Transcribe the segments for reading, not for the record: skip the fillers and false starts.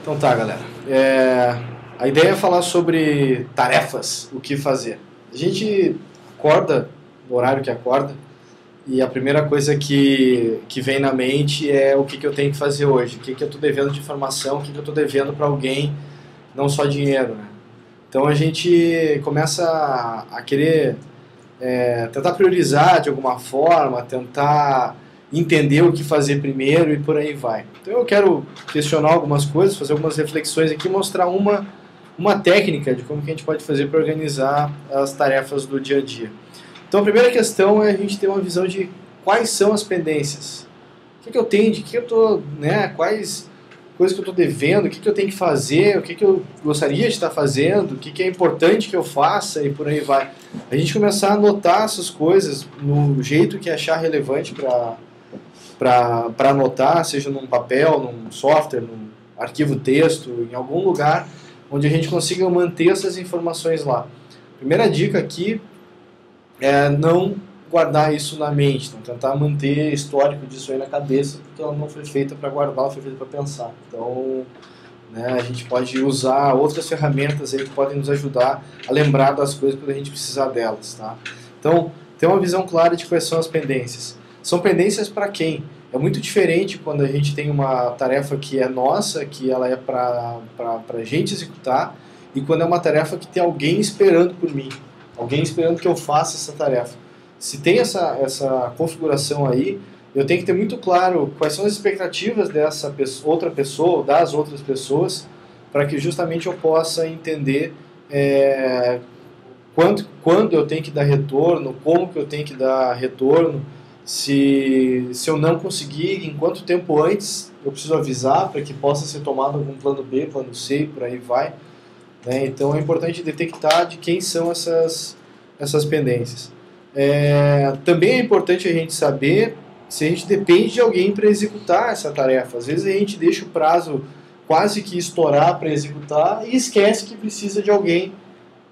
Então tá, galera. A ideia é falar sobre tarefas, o que fazer. A gente acorda no horário que acorda e a primeira coisa que vem na mente é o que eu tenho que fazer hoje, o que eu estou devendo de informação, o que eu estou devendo para alguém, não só dinheiro, né? Então a gente começa a querer tentar priorizar de alguma forma, tentar entender o que fazer primeiro e por aí vai. Então eu quero questionar algumas coisas, fazer algumas reflexões aqui, mostrar uma técnica de como que a gente pode fazer para organizar as tarefas do dia a dia. Então a primeira questão é a gente ter uma visão de quais são as pendências. O que eu tenho, de que eu estou, né, quais coisas que eu estou devendo, o que eu tenho que fazer, o que eu gostaria de estar fazendo, o que é importante que eu faça e por aí vai. A gente começar a anotar essas coisas no jeito que achar relevante para anotar, seja num papel, num software, num arquivo texto, em algum lugar onde a gente consiga manter essas informações lá. Primeira dica aqui é não guardar isso na mente, então tentar manter histórico disso aí na cabeça, porque ela não foi feita para guardar, ela foi feita para pensar. Então, né, a gente pode usar outras ferramentas aí que podem nos ajudar a lembrar das coisas quando a gente precisar delas, tá? Então, ter uma visão clara de quais são as pendências. São pendências para quem? É muito diferente quando a gente tem uma tarefa que é nossa, que ela é para a gente executar, e quando é uma tarefa que tem alguém esperando por mim, alguém esperando que eu faça essa tarefa. Se tem essa configuração aí, eu tenho que ter muito claro quais são as expectativas dessa outra pessoa, das outras pessoas, para que justamente eu possa entender quando eu tenho que dar retorno, como que eu tenho que dar retorno, se eu não conseguir, em quanto tempo antes eu preciso avisar para que possa ser tomado algum plano B, plano C, por aí vai. Né? Então é importante detectar de quem são essas pendências. Também é importante a gente saber se a gente depende de alguém para executar essa tarefa. Às vezes a gente deixa o prazo quase que estourar para executar e esquece que precisa de alguém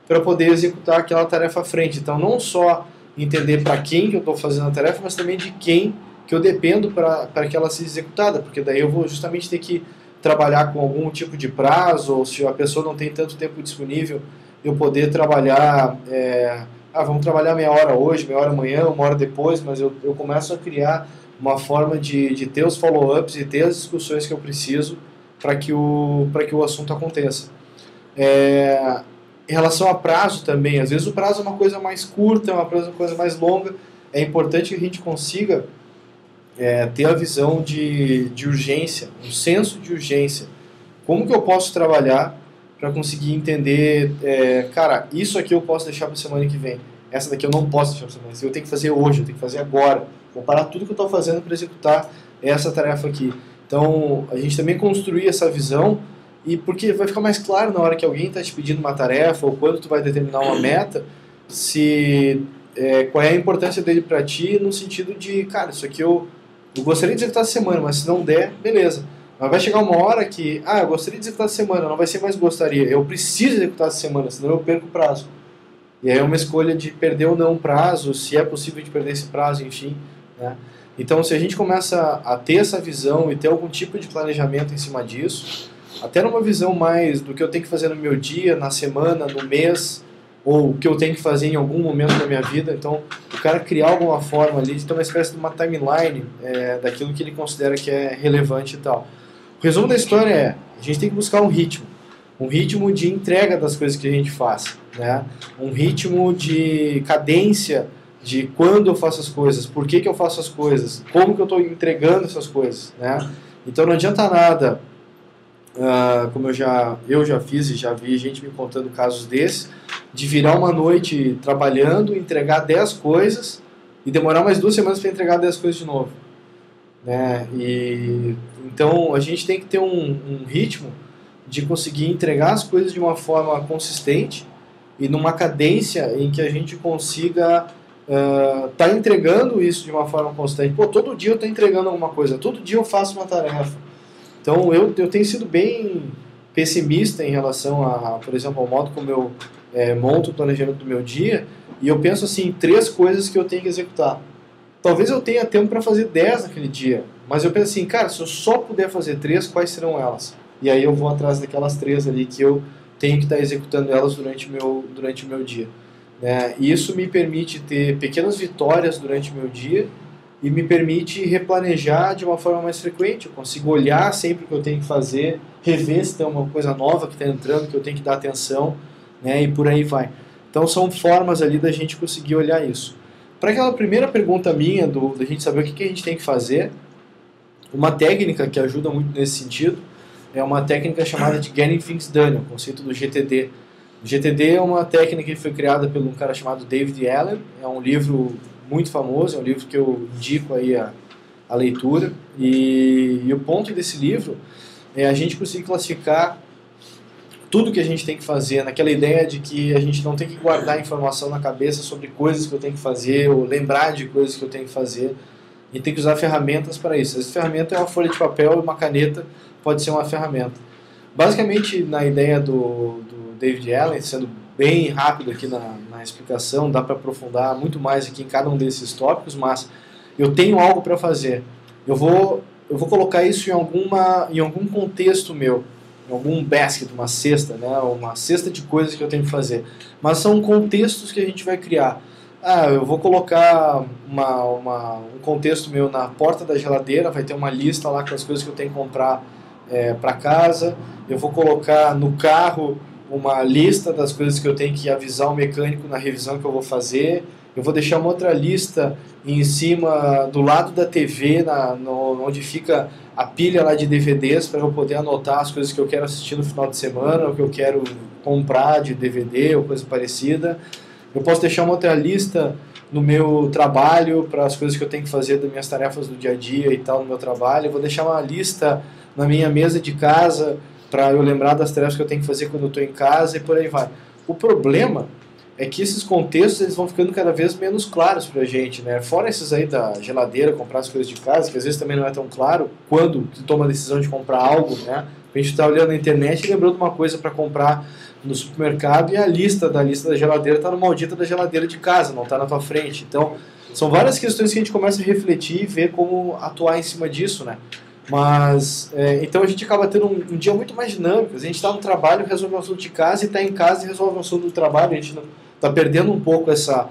para poder executar aquela tarefa à frente. Então não só entender para quem que eu estou fazendo a tarefa, mas também de quem que eu dependo para que ela seja executada, porque daí eu vou justamente ter que trabalhar com algum tipo de prazo, ou se a pessoa não tem tanto tempo disponível, eu poder trabalhar, vamos trabalhar meia hora hoje, meia hora amanhã, uma hora depois, mas eu começo a criar uma forma de ter os follow-ups e ter as discussões que eu preciso para que o assunto aconteça. Em relação a prazo também, às vezes o prazo é uma coisa mais curta, é uma coisa mais longa, é importante que a gente consiga ter a visão de urgência, um senso de urgência. Como que eu posso trabalhar para conseguir entender, cara, isso aqui eu posso deixar para a semana que vem, essa daqui eu não posso deixar para a semana que vem, eu tenho que fazer hoje, eu tenho que fazer agora, vou parar tudo que eu estou fazendo para executar essa tarefa aqui. Então, a gente também construir essa visão, e porque vai ficar mais claro na hora que alguém está te pedindo uma tarefa, ou quando tu vai determinar uma meta, qual é a importância dele para ti, no sentido de, cara, isso aqui eu gostaria de executar essa semana, mas se não der, beleza. Mas vai chegar uma hora que, eu gostaria de executar essa semana, não vai ser mais gostaria, eu preciso executar essa semana, senão eu perco o prazo. E aí é uma escolha de perder ou não o prazo, se é possível de perder esse prazo, enfim, né? Então, se a gente começa a ter essa visão e ter algum tipo de planejamento em cima disso, até numa visão mais do que eu tenho que fazer no meu dia, na semana, no mês, ou o que eu tenho que fazer em algum momento da minha vida. Então, o cara criar alguma forma ali de ter uma espécie de uma timeline daquilo que ele considera que é relevante e tal. O resumo da história é, a gente tem que buscar um ritmo de entrega das coisas que a gente faz, né? Um ritmo de cadência de quando eu faço as coisas, por que eu faço as coisas, como que eu estou entregando essas coisas, né? Então não adianta nada, como eu já fiz e já vi gente me contando casos desses, de virar uma noite trabalhando, entregar 10 coisas e demorar mais 2 semanas para entregar 10 coisas de novo. Né? Então a gente tem que ter um ritmo de conseguir entregar as coisas de uma forma consistente e numa cadência em que a gente consiga tá entregando isso de uma forma constante. Todo dia eu estou entregando alguma coisa, todo dia eu faço uma tarefa. Então eu tenho sido bem pessimista em relação por exemplo, ao modo como eu monto o planejamento do meu dia, e eu penso assim, 3 coisas que eu tenho que executar. Talvez eu tenha tempo para fazer 10 naquele dia, mas eu penso assim, cara, se eu só puder fazer 3, quais serão elas? e aí eu vou atrás daquelas 3 ali que eu tenho que estar executando elas durante o meu dia. Né? E isso me permite ter pequenas vitórias durante o meu dia e me permite replanejar de uma forma mais frequente. Eu consigo olhar sempre o que eu tenho que fazer, rever se tem uma coisa nova que está entrando, que eu tenho que dar atenção, né? E por aí vai. Então são formas ali da gente conseguir olhar isso. Para aquela primeira pergunta minha, da gente saber o que a gente tem que fazer, uma técnica que ajuda muito nesse sentido é uma técnica chamada de Getting Things Done, o conceito do GTD. O GTD é uma técnica que foi criada por um cara chamado David Allen, é um livro muito famoso, é um livro que eu indico aí a leitura, e o ponto desse livro é a gente conseguir classificar tudo que a gente tem que fazer, naquela ideia de que a gente não tem que guardar informação na cabeça sobre coisas que eu tenho que fazer, ou lembrar de coisas que eu tenho que fazer, e tem que usar ferramentas para isso. Essa ferramenta é uma folha de papel e uma caneta, pode ser uma ferramenta. Basicamente, na ideia do David Allen, sendo bem rápido aqui na explicação, dá para aprofundar muito mais aqui em cada um desses tópicos, mas eu tenho algo para fazer. Eu vou colocar isso em algum contexto meu, em algum basket, uma cesta, né? Uma cesta de coisas que eu tenho que fazer. Mas são contextos que a gente vai criar. Eu vou colocar um contexto meu na porta da geladeira, vai ter uma lista lá com as coisas que eu tenho que comprar para casa. Eu vou colocar no carro uma lista das coisas que eu tenho que avisar o mecânico na revisão que eu vou fazer. Eu vou deixar uma outra lista em cima, do lado da TV, onde fica a pilha lá de DVDs, para eu poder anotar as coisas que eu quero assistir no final de semana, ou que eu quero comprar de DVD ou coisa parecida. Eu posso deixar uma outra lista no meu trabalho para as coisas que eu tenho que fazer das minhas tarefas do dia a dia e tal no meu trabalho. Eu vou deixar uma lista na minha mesa de casa para eu lembrar das tarefas que eu tenho que fazer quando eu estou em casa e por aí vai. O problema é que esses contextos eles vão ficando cada vez menos claros para a gente, né? Fora esses aí da geladeira, comprar as coisas de casa, que às vezes também não é tão claro quando tu toma a decisão de comprar algo, né? A gente está olhando na internet e lembrou de uma coisa para comprar no supermercado e a lista da geladeira está no maldita da geladeira de casa, não está na tua frente. Então, são várias questões que a gente começa a refletir e ver como atuar em cima disso, né? Mas, então a gente acaba tendo um dia muito mais dinâmico. A gente está no trabalho, resolve um assunto de casa, e está em casa e resolve um assunto do trabalho. A gente está perdendo um pouco essa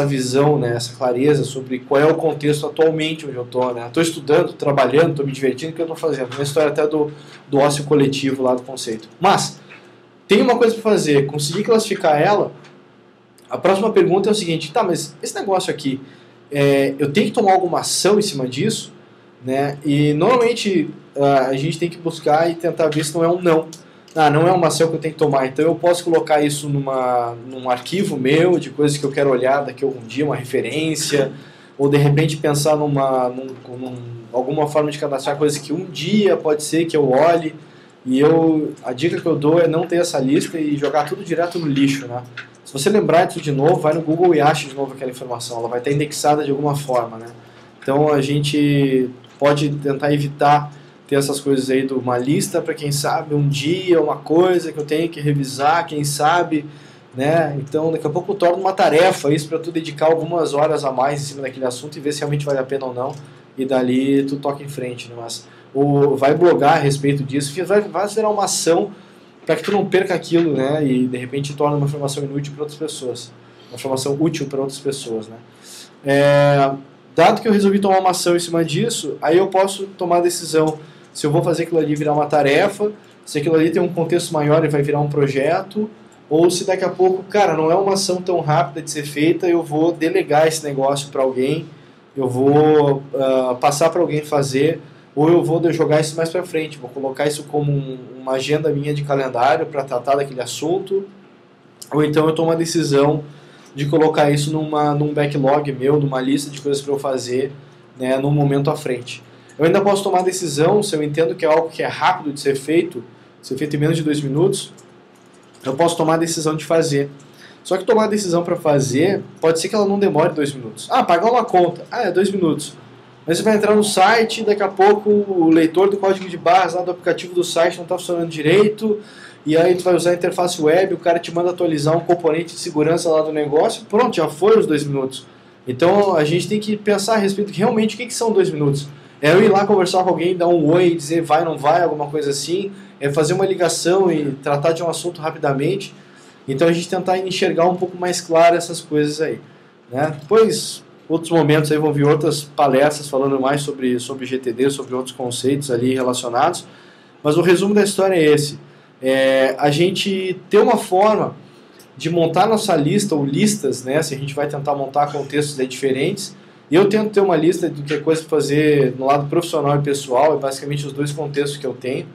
visão, né, essa clareza sobre qual é o contexto atualmente onde eu estou. Né? Estou estudando, trabalhando, estou me divertindo, o que eu estou fazendo? Uma história até do ócio coletivo lá do conceito. Mas, tem uma coisa para fazer, conseguir classificar ela. A próxima pergunta é o seguinte: tá, mas esse negócio aqui, eu tenho que tomar alguma ação em cima disso? Né? E normalmente a gente tem que buscar e tentar ver se não é um não. Não é uma ação que eu tenho que tomar, então eu posso colocar isso num arquivo meu de coisas que eu quero olhar daqui a algum dia, uma referência, ou de repente pensar alguma forma de cadastrar coisas que um dia pode ser que eu olhe. E a dica que eu dou é não ter essa lista e jogar tudo direto no lixo, né? Se você lembrar disso de novo, vai no Google e acha de novo aquela informação, ela vai estar indexada de alguma forma, né? Então a gente pode tentar evitar ter essas coisas aí de uma lista para quem sabe um dia, uma coisa que eu tenho que revisar, quem sabe, né? Então daqui a pouco eu torno uma tarefa isso para tu dedicar algumas horas a mais em cima daquele assunto e ver se realmente vale a pena ou não, e dali tu toca em frente, né? Mas vai blogar a respeito disso, vai gerar uma ação para que tu não perca aquilo, né? E de repente torna uma informação inútil para outras pessoas, uma informação útil para outras pessoas, né? Dado que eu resolvi tomar uma ação em cima disso, aí eu posso tomar a decisão se eu vou fazer aquilo ali virar uma tarefa, se aquilo ali tem um contexto maior e vai virar um projeto, ou se daqui a pouco, cara, não é uma ação tão rápida de ser feita, eu vou delegar esse negócio para alguém, eu vou passar para alguém fazer, ou eu vou jogar isso mais para frente, vou colocar isso como uma agenda minha de calendário para tratar daquele assunto, ou então eu tomo a decisão de colocar isso num backlog meu, numa lista de coisas para eu fazer, né, num momento à frente. Eu ainda posso tomar a decisão, se eu entendo que é algo que é rápido de ser feito em menos de 2 minutos, eu posso tomar a decisão de fazer. Só que tomar a decisão para fazer, pode ser que ela não demore 2 minutos. Pagar uma conta, 2 minutos. Mas você vai entrar no site, daqui a pouco o leitor do código de barras lá do aplicativo do site não está funcionando direito, e aí tu vai usar a interface web, o cara te manda atualizar um componente de segurança lá do negócio, pronto, já foi os 2 minutos. Então a gente tem que pensar a respeito de realmente o que são 2 minutos. É eu ir lá conversar com alguém, dar um oi, dizer vai, não vai, alguma coisa assim, é fazer uma ligação e tratar de um assunto rapidamente. Então a gente tentar enxergar um pouco mais claro essas coisas aí, né? Depois, outros momentos aí vão vir outras palestras falando mais sobre GTD, sobre outros conceitos ali relacionados, mas o resumo da história é esse. A gente ter uma forma de montar nossa lista ou listas, né? Se a gente vai tentar montar contextos aí diferentes, e eu tento ter uma lista do que é coisa para fazer no lado profissional e pessoal, é basicamente os dois contextos que eu tenho.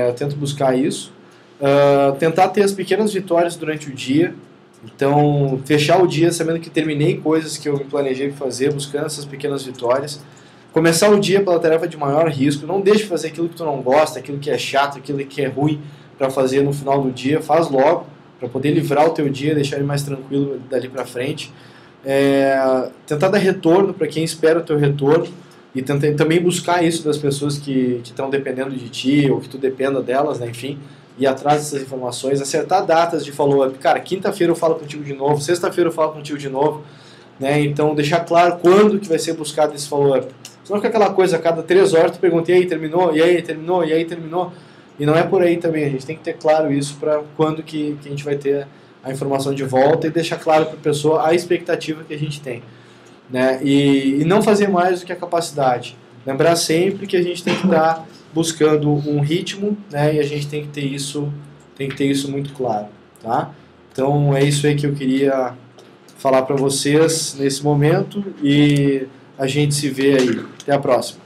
Eu tento buscar isso. Tentar ter as pequenas vitórias durante o dia. Então, fechar o dia sabendo que terminei coisas que eu me planejei fazer, buscando essas pequenas vitórias. Começar o dia pela tarefa de maior risco. Não deixe de fazer aquilo que tu não gosta, aquilo que é chato, aquilo que é ruim para fazer no final do dia. Faz logo, para poder livrar o teu dia, deixar ele mais tranquilo dali para frente. Tentar dar retorno para quem espera o teu retorno e tentar também buscar isso das pessoas que estão dependendo de ti ou que tu dependa delas, né? Enfim, ir atrás dessas informações, acertar datas de follow-up. Cara, quinta-feira eu falo contigo de novo, sexta-feira eu falo contigo de novo, né? Então deixar claro quando que vai ser buscado esse follow-up. Senão fica aquela coisa, a cada 3 horas tu pergunta, e aí, terminou? E aí, terminou? E aí, terminou? E não é por aí também, a gente tem que ter claro isso para quando que a gente vai ter a informação de volta e deixar claro para a pessoa a expectativa que a gente tem, né? E não fazer mais do que a capacidade. Lembrar sempre que a gente tem que estar buscando um ritmo, né? E a gente tem que ter isso muito claro, tá? Então é isso aí que eu queria falar para vocês nesse momento e a gente se vê aí. Até a próxima.